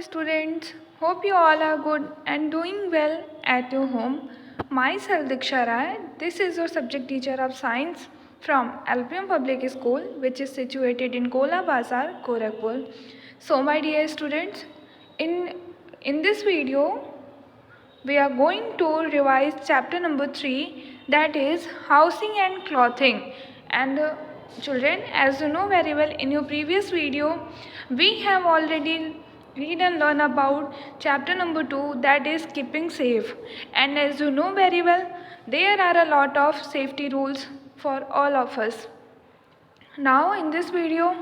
students. Hope you all are good and doing well at your home. Myself Diksha Rai. This is your subject teacher of science from LPM Public School, which is situated in Kola Bazar, Gorakhpur. So my dear students, in this video we are going to revise chapter number 3, that is housing and clothing. And children, as you know very well, in your previous video we have already read and learn about chapter number 2, that is keeping safe. And as you know very well, there are a lot of safety rules for all of us. Now in this video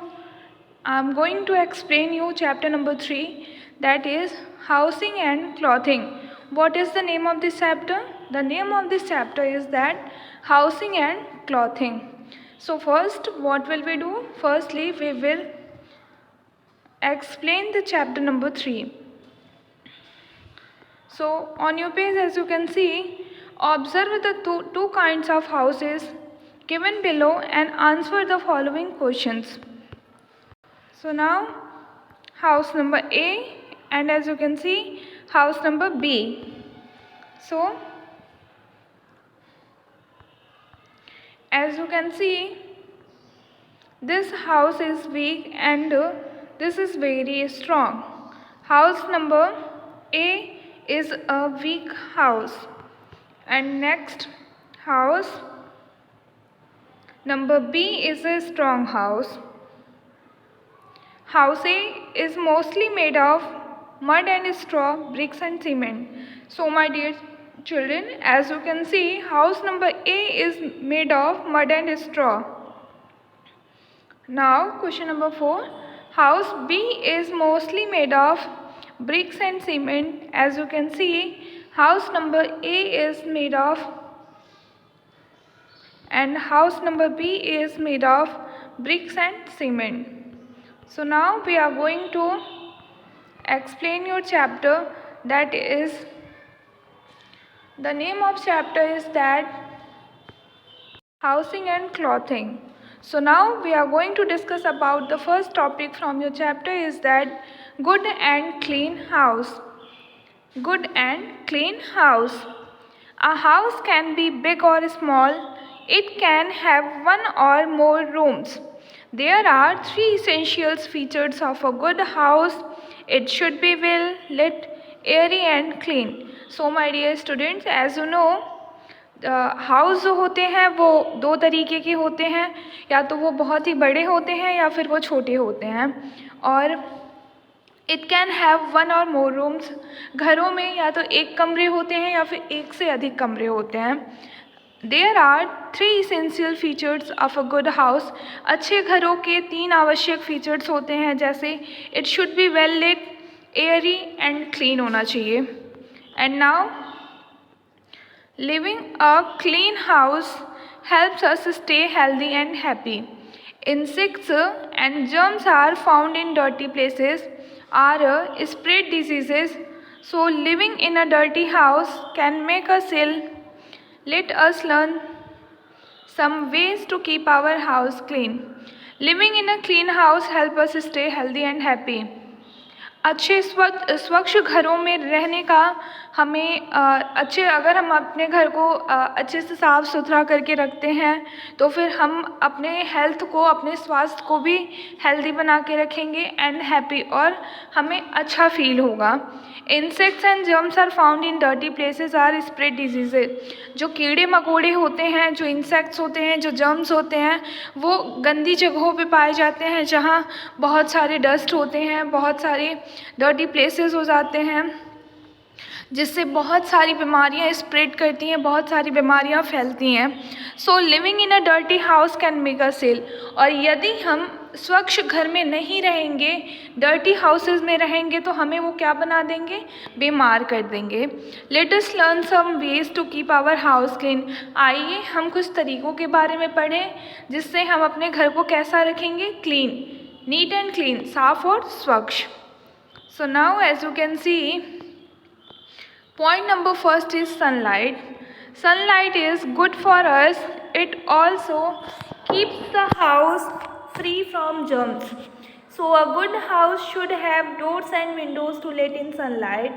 I am going to explain you chapter number 3, that is housing and clothing. What is the name of this chapter? The name of this chapter is that housing and clothing. So first what will we do? Firstly we will explain the chapter number 3. So on your page, as you can see, observe the two kinds of houses given below and answer the following questions. So now house number A, and as you can see, house number B. So as you can see, this house is weak and this is very strong. House number A is a weak house, and next house number B is a strong house. House A is mostly made of mud and straw, bricks and cement. So my dear children, as you can see, house number A is made of mud and straw. Now question number 4, house B is mostly made of bricks and cement. As you can see, house number A is made of, and house number B is made of bricks and cement. So now we are going to explain your chapter, that is, the name of chapter is that housing and clothing. So now we are going to discuss about the first topic from your chapter, is that good and clean house. Good and clean house. A house can be big or small. It can have one or more rooms. There are 3 essential features of a good house. It should be well lit, airy and clean. So my dear students, as you know, house जो होते हैं वो 2 तरीके के होते हैं, या तो वो बहुत ही बड़े होते हैं या फिर वो छोटे होते हैं. और इट कैन हैव 1 और मोर रूम्स. घरों में या तो 1 कमरे होते हैं या फिर 1 से अधिक कमरे होते हैं. There are 3 essential features of a good house. अच्छे घरों के 3 आवश्यक फीचर्स होते हैं, जैसे it should be well lit, airy and clean होना चाहिए. And now living a clean house helps us stay healthy and happy. Insects and germs are found in dirty places or spread diseases. So living in a dirty house can make us ill. Let us learn some ways to keep our house clean. Living in a clean house helps us stay healthy and happy. अच्छे स्वच्छ घरों में रहने का हमें अगर हम अपने घर को अच्छे से साफ़ सुथरा करके रखते हैं तो फिर हम अपने हेल्थ को, अपने स्वास्थ्य को भी हेल्दी बना के रखेंगे एंड हैप्पी, और हमें अच्छा फील होगा. Insects and germs are found in dirty places are spread diseases. जो कीड़े मकोड़े होते हैं, जो इंसेक्ट्स होते हैं, जो जर्म्स होते हैं, वो गंदी जगहों पे पाए जाते हैं जहाँ बहुत सारे डस्ट होते हैं, बहुत सारे डर्टी प्लेसेस हो जाते हैं, जिससे बहुत सारी बीमारियां स्प्रेड करती हैं, बहुत सारी बीमारियां फैलती हैं. So living in a dirty house can make us ill. और यदि हम स्वच्छ घर में नहीं रहेंगे, डर्टी हाउसेस में रहेंगे, तो हमें वो क्या बना देंगे? बीमार कर देंगे. Let us learn some ways to keep our house clean. आइए हम कुछ तरीक़ों के बारे में पढ़ें जिससे हम अपने घर को कैसा रखेंगे? क्लीन, नीट एंड क्लीन, साफ़ और स्वच्छ. So now as you can see, point number first is sunlight. Sunlight is good for us. It also keeps the house free from germs. So a good house should have doors and windows to let in sunlight.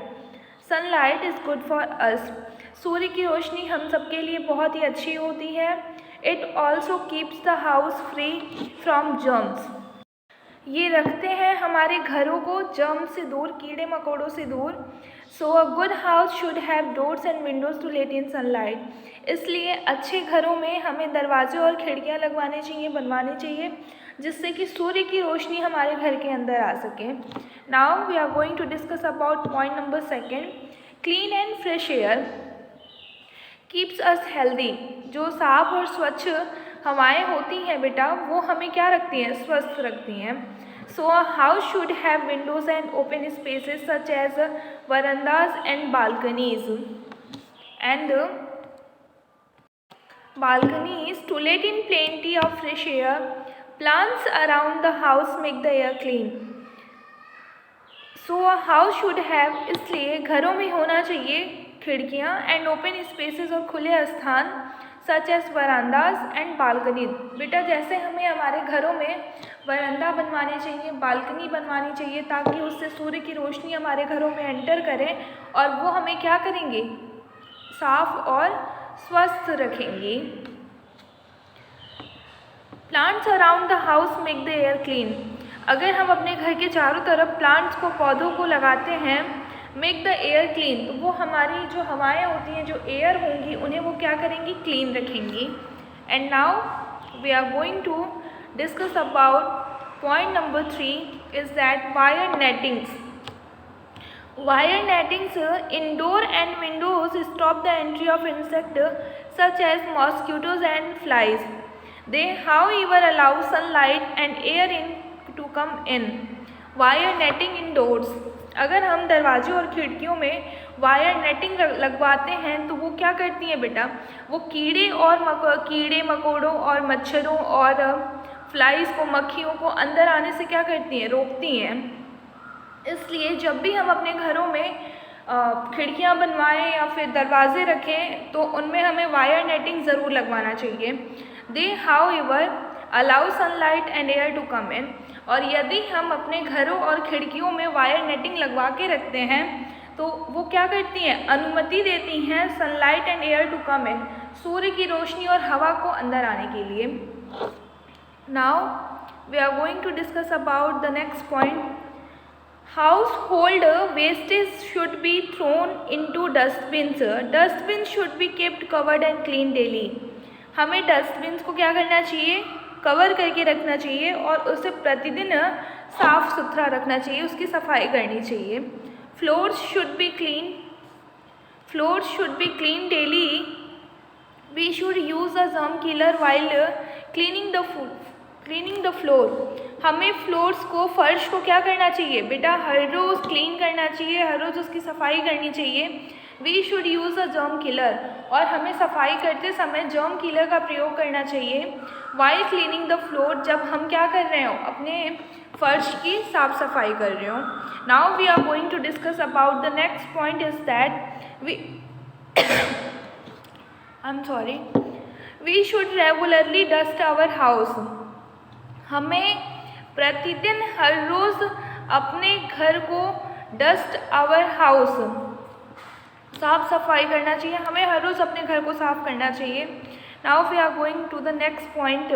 Sunlight is good for us. सूर्य की रोशनी हम सबके लिए बहुत ही अच्छी होती है. It also keeps the house free from germs. ये रखते हैं हमारे घरों को जर्म से दूर, कीड़े मकोड़ों से दूर. So a good house should have doors and windows to let in sunlight. इसलिए अच्छे घरों में हमें दरवाजे और खिड़कियां लगवाने चाहिए, बनवानी चाहिए, जिससे कि सूर्य की रोशनी हमारे घर के अंदर आ सके. Now we are going to discuss about point number 2. Clean and fresh air keeps us healthy. जो साफ और स्वच्छ हवाएं होती हैं बेटा, वो हमें क्या रखती हैं? स्वस्थ रखती हैं. So a house should have windows and open spaces such as verandas and balconies to let in plenty of fresh air. Plants around the house make the air clean. So a house should have, इसलिए घरों में होना चाहिए खिड़कियाँ and open spaces और खुले स्थान, सच as verandas and balcony. बेटा जैसे हमें हमारे घरों में वरांडा बनवाने चाहिए, बालकनी बनवानी चाहिए, ताकि उससे सूर्य की रोशनी हमारे घरों में एंटर करे और वो हमें क्या करेंगे? साफ और स्वस्थ रखेंगे. Plants around the house make the air clean. अगर हम अपने घर के चारों तरफ प्लांट्स को, पौधों को लगाते हैं, मेक द एयर क्लीन, तो वो हमारी जो हवाएं होती हैं, जो एयर होंगी, उन्हें वो क्या करेंगी? क्लीन रखेंगी. And now we are going to discuss about point number 3 is that wire nettings. Wire nettings indoor and windows stop the entry of insects such as mosquitoes and flies. They, however, allow sunlight and air in to come in. Wire netting indoors. अगर हम दरवाजे और खिड़कियों में wire netting लगवाते हैं तो वो क्या करती हैं बेटा? वो कीड़े मकोड़ों और मच्छरों और फ्लाइज को, मक्खियों को अंदर आने से क्या करती हैं? रोकती हैं. इसलिए जब भी हम अपने घरों में खिड़कियां बनवाएं या फिर दरवाजे रखें तो उनमें हमें वायर नेटिंग ज़रूर लगवाना चाहिए. They however allow sunlight and air to come in. और यदि हम अपने घरों और खिड़कियों में वायर नेटिंग लगवा के रखते हैं तो वो क्या करती हैं? अनुमति देती हैं sunlight and air to come in, सूर्य की रोशनी और हवा को अंदर आने के लिए. Now we are going to discuss about the next point. Household wastage should be thrown into dustbins. Dustbins should be kept covered and cleaned daily. हमें डस्टबिन्स को क्या करना चाहिए? कवर करके रखना चाहिए और उसे प्रतिदिन साफ सुथरा रखना चाहिए, उसकी सफाई करनी चाहिए. Floors should be clean. Floors should be cleaned daily. We should use a germ killer while cleaning the floor. हमें फ्लोर्स को, फर्श को क्या करना चाहिए बेटा? हर रोज़ क्लीन करना चाहिए, हर रोज़ उसकी सफाई करनी चाहिए. We should use a germ killer. और हमें सफाई करते समय जर्म किलर का प्रयोग करना चाहिए. वाइल क्लीनिंग द फ्लोर, जब हम क्या कर रहे हो? अपने फर्श की साफ सफाई कर रहे हो. Now we are going to discuss about the next point is that we should regularly dust our house. हमें प्रतिदिन हर रोज़ अपने घर को डस्ट आवर हाउस, साफ सफाई करना चाहिए. हमें हर रोज़ अपने घर को साफ करना चाहिए. Now we are going to the next point.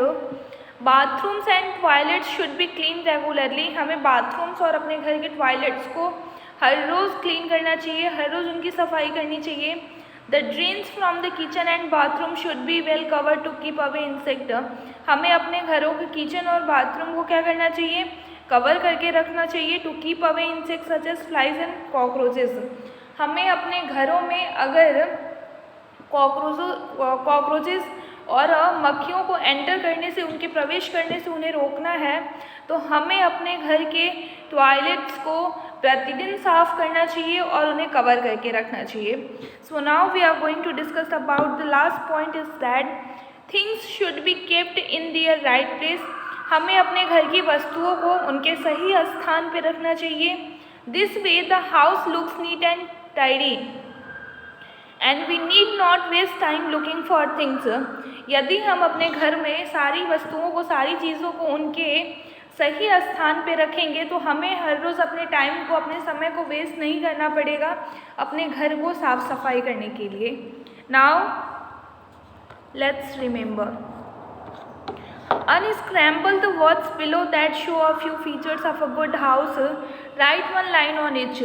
Bathrooms and toilets should be clean regularly. हमें बाथरूम्स और अपने घर के टॉयलेट्स को हर रोज़ क्लीन करना चाहिए, हर रोज़ उनकी सफाई करनी चाहिए. The drains from the kitchen and bathroom should be well cover to keep away insect. हमें अपने घरों के किचन और बाथरूम को क्या करना चाहिए? कवर करके रखना चाहिए. To keep away insect such as flies and cockroaches. हमें अपने घरों में अगर कॉकरोचेस और मक्खियों को एंटर करने से, उनके प्रवेश करने से उन्हें रोकना है तो हमें अपने घर के टॉयलेट्स को प्रतिदिन साफ करना चाहिए और उन्हें कवर करके रखना चाहिए. So now we are going to discuss about the last point is that things should be kept in their right place. हमें अपने घर की वस्तुओं को उनके सही स्थान पर रखना चाहिए. This way the house looks neat and tidy and we need not waste time looking for things. यदि हम अपने घर में सारी वस्तुओं को, सारी चीज़ों को उनके सही स्थान पे रखेंगे तो हमें हर रोज़ अपने टाइम को, अपने समय को वेस्ट नहीं करना पड़ेगा अपने घर को साफ सफाई करने के लिए। Now let's remember, unscramble the words below that show a few features of a good house. Write one line on each.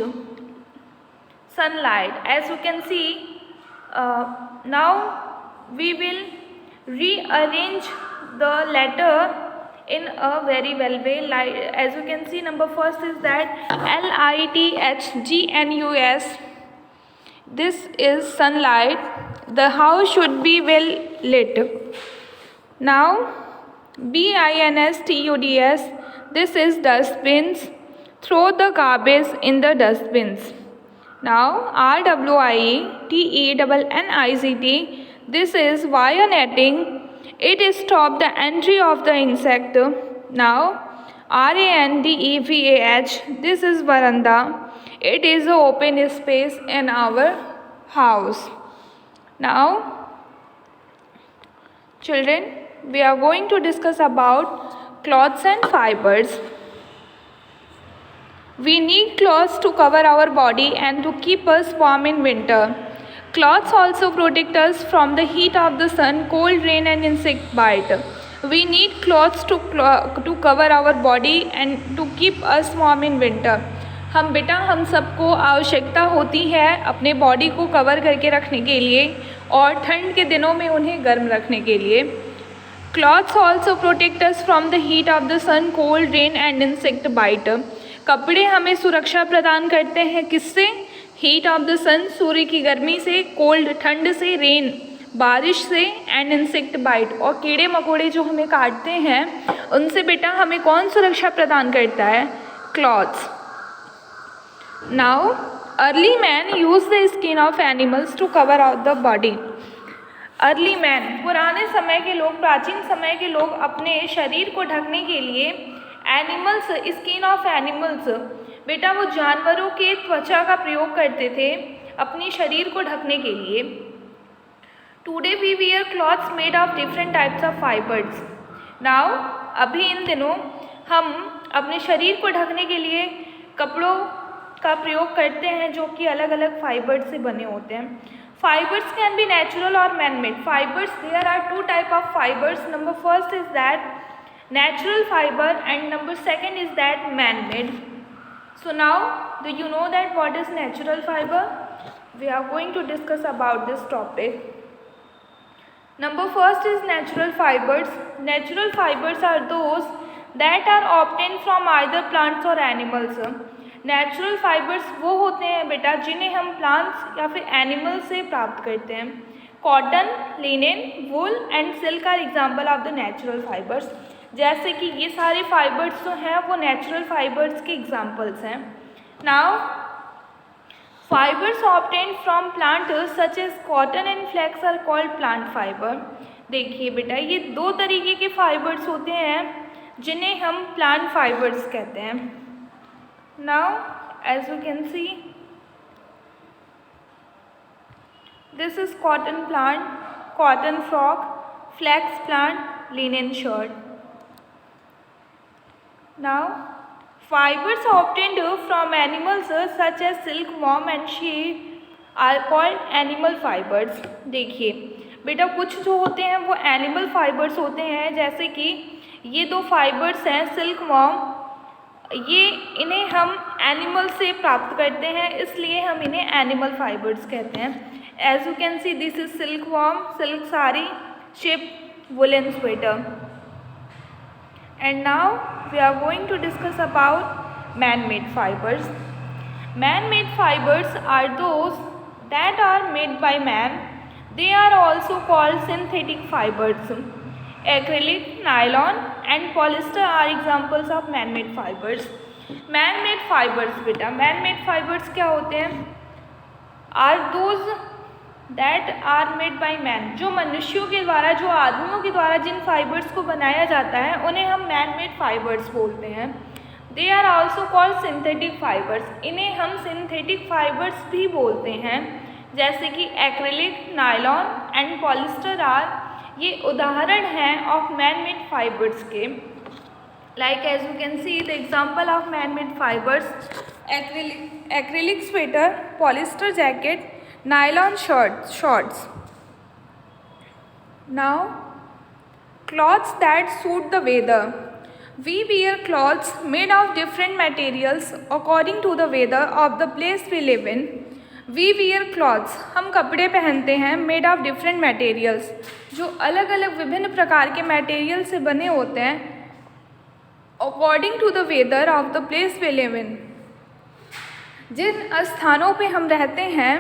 Sunlight. As you can see, now we will rearrange the letter in a very well way. Like, as you can see, number first is that LITHGNUS. This is sunlight. The house should be well lit. Now BINSTUDS, this is dustbins. Throw the garbage in the dustbins. Now RWITENNICT, this is wire netting. It stops the entry of the insect. Now RANDEVAH, this is veranda. It is an open space in our house. Now children, we are going to discuss about cloths and fibers. We need clothes to cover our body and to keep us warm in winter. Cloths also protect us from the heat of the sun, cold, rain and insect bite. We need clothes to cover our body and to keep us warm in winter. हम सबको आवश्यकता होती है अपने body को cover करके रखने के लिए और ठंड के दिनों में उन्हें गर्म रखने के लिए। Clothes also protect us from the heat of the sun, cold, rain and insect bite. कपड़े हमें सुरक्षा प्रदान करते हैं किससे? हीट ऑफ द सन, सूर्य की गर्मी से, कोल्ड ठंड से, रेन बारिश से एंड इंसेक्ट बाइट और कीड़े मकोड़े जो हमें काटते हैं उनसे बेटा हमें कौन सुरक्षा प्रदान करता है? Clothes. Now early man use the skin of animals to cover out the body. Early man, पुराने समय के लोग, प्राचीन समय के लोग अपने शरीर को ढकने के लिए एनिमल्स, स्किन ऑफ एनिमल्स, बेटा वो जानवरों के त्वचा का प्रयोग करते थे अपने शरीर को ढकने के लिए। Today we wear clothes made of different types of fibres. Now अभी इन दिनों हम अपने शरीर को ढकने के लिए कपड़ों का प्रयोग करते हैं जो कि अलग अलग फाइबर्स से बने होते हैं। Fibers can be natural or man-made. Fibers, there are two type of fibers. Number first is that natural fiber and number second is that man-made. So now, do you know that what is natural fiber? We are going to discuss about this topic. Number first is natural fibers. Natural fibers are those that are obtained from either plants or animals. Natural fibres वो होते हैं बेटा जिन्हें हम plants या फिर animal से प्राप्त करते हैं। Cotton, linen, wool and silk are example of the natural fibres. जैसे कि ये सारे फाइबर्स जो हैं वो नेचुरल फाइबर्स के एग्जाम्पल्स हैं। Now fibres obtained from plant such as cotton and flax are called plant fibre. देखिए बेटा ये दो तरीके के फाइबर्स होते हैं जिन्हें हम प्लांट फाइबर्स कहते हैं। Now, as you can see, this is cotton plant, cotton frock, flax plant, linen shirt. Now, fibers obtained from animals such as silkworm and sheep are called animal fibers. देखिए बेटा कुछ जो होते हैं वो animal fibres होते हैं, जैसे कि ये दो फाइबर्स हैं सिल्कवर्म, ये इन्हें हम एनिमल से प्राप्त करते हैं इसलिए हम इन्हें एनिमल फाइबर्स कहते हैं। As you can see this is silkworm, silk sari, sheep, woollen sweater. And now we are going to discuss about man made fibres. Man made fibres are those that are made by man. They are also called synthetic fibres. Acrylic, nylon and polyester are examples of man-made fibers. Man-made fibers बेटा, man-made fibers क्या होते हैं? Are those that are made by man. जो मनुष्यों के द्वारा, जो आदमियों के द्वारा जिन फाइबर्स को बनाया जाता है उन्हें हम man-made fibers बोलते हैं। They are also called synthetic fibers. इन्हें हम synthetic fibers भी बोलते हैं, जैसे कि acrylic, nylon and polyester are ये उदाहरण हैं ऑफ मैन मेड फाइबर्स के। Like as you can see the example of man-made fibers, acrylic sweater, polyester jacket, nylon shorts. Now, clothes that suit the weather. We wear clothes made of different materials according to the weather of the place we live in. We wear clothes, हम कपड़े पहनते हैं made of different materials, जो अलग अलग विभिन्न प्रकार के मटेरियल से बने होते हैं according to the weather of the place we live in. जिन स्थानों पे हम रहते हैं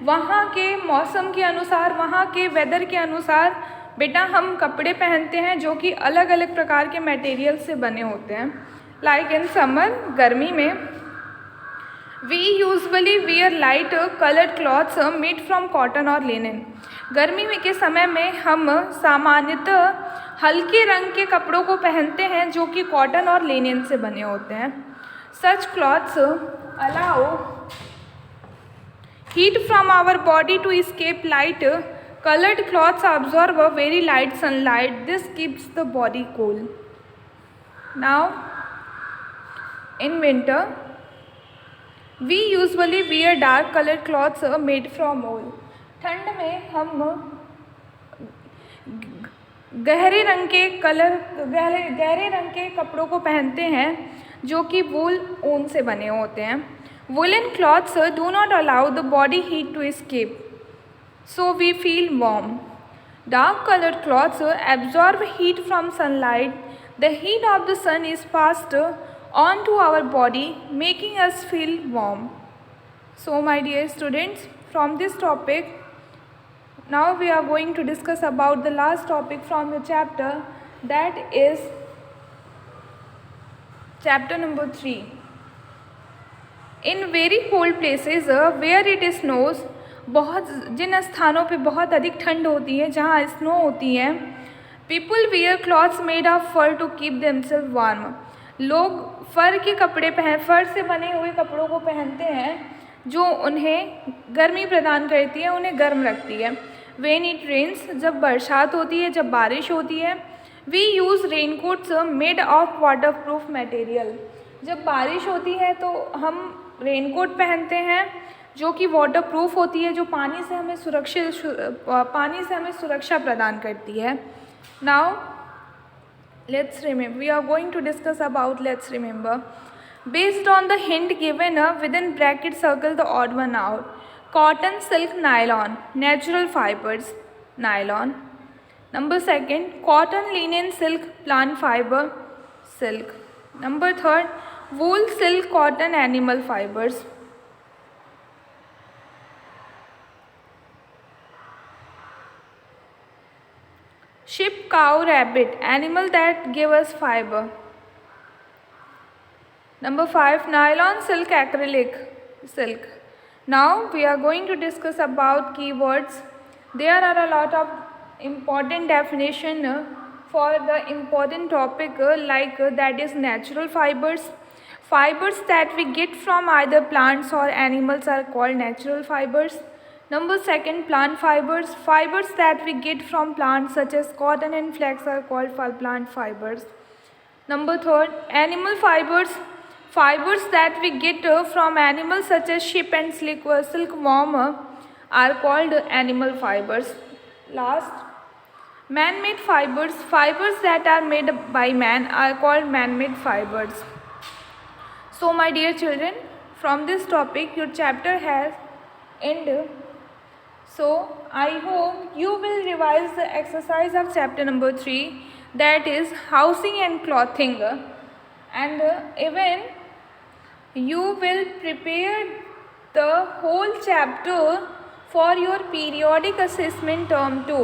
वहाँ के मौसम के अनुसार, वहाँ के वेदर के अनुसार बेटा हम कपड़े पहनते हैं जो कि अलग अलग प्रकार के मटेरियल से बने होते हैं. लाइक इन समर, गर्मी में we usually wear light coloured clothes made from cotton और लिनन. गर्मी में के समय में हम सामान्यतः हल्के रंग के कपड़ों को पहनते हैं जो कि कॉटन और लिनन से बने होते हैं. Such clothes allow heat from our body to escape light. Colored cloths absorb a very light sunlight. This keeps the body cool. Now, in winter, we usually wear dark colored cloths made from wool. ठंड में हम गहरे रंग के कपड़ों को पहनते हैं जो कि वूल ऊन से बने होते हैं. Woolen cloths do not allow the body heat to escape, so we feel warm. Dark colored cloths absorb heat from sunlight. The heat of the sun is passed on to our body, making us feel warm. So my dear students, from this topic, now we are going to discuss about the last topic from the chapter, that is chapter number 3. In very cold places where it snows, बहुत जिन स्थानों पे बहुत अधिक ठंड होती है, जहाँ snow होती है, people wear clothes made of fur to keep themself warm. लोग फर से बने हुए कपड़ों को पहनते हैं जो उन्हें गर्मी प्रदान करती है, उन्हें गर्म रखती है. व्हेन इट रेन्स, जब बरसात होती है, जब बारिश होती है. We use raincoats made of water proof material. जब बारिश होती है तो हम रेनकोट पहनते हैं जो कि वाटर प्रूफ होती है, जो पानी से हमें सुरक्षा प्रदान करती है. Now let's remember, we are going to discuss about let's remember. Based on the hint given within bracket circle the odd one out. Cotton, silk, nylon. Natural fibres, nylon. Number second, cotton, linen, silk, plant fibre, silk. Number third, wool, silk, cotton, animal fibres. Sheep, cow, rabbit, animal that give us fiber. Number 5, nylon, silk, acrylic, silk. Now we are going to discuss about keywords. There are a lot of important definition for the important topic like that is natural fibers. Fibers that we get from either plants or animals are called natural fibers. Number second, plant fibers. Fibers that we get from plants such as cotton and flax are called plant fibers. Number third, animal fibers. Fibers that we get from animals such as sheep and silkworm are called animal fibers. Last, man-made fibers. Fibers that are made by man are called man-made fibers. So my dear children, from this topic your chapter has ended. So I hope you will revise the exercise of chapter number 3, that is housing and clothing, and even you will prepare the whole chapter for your periodic assessment term 2.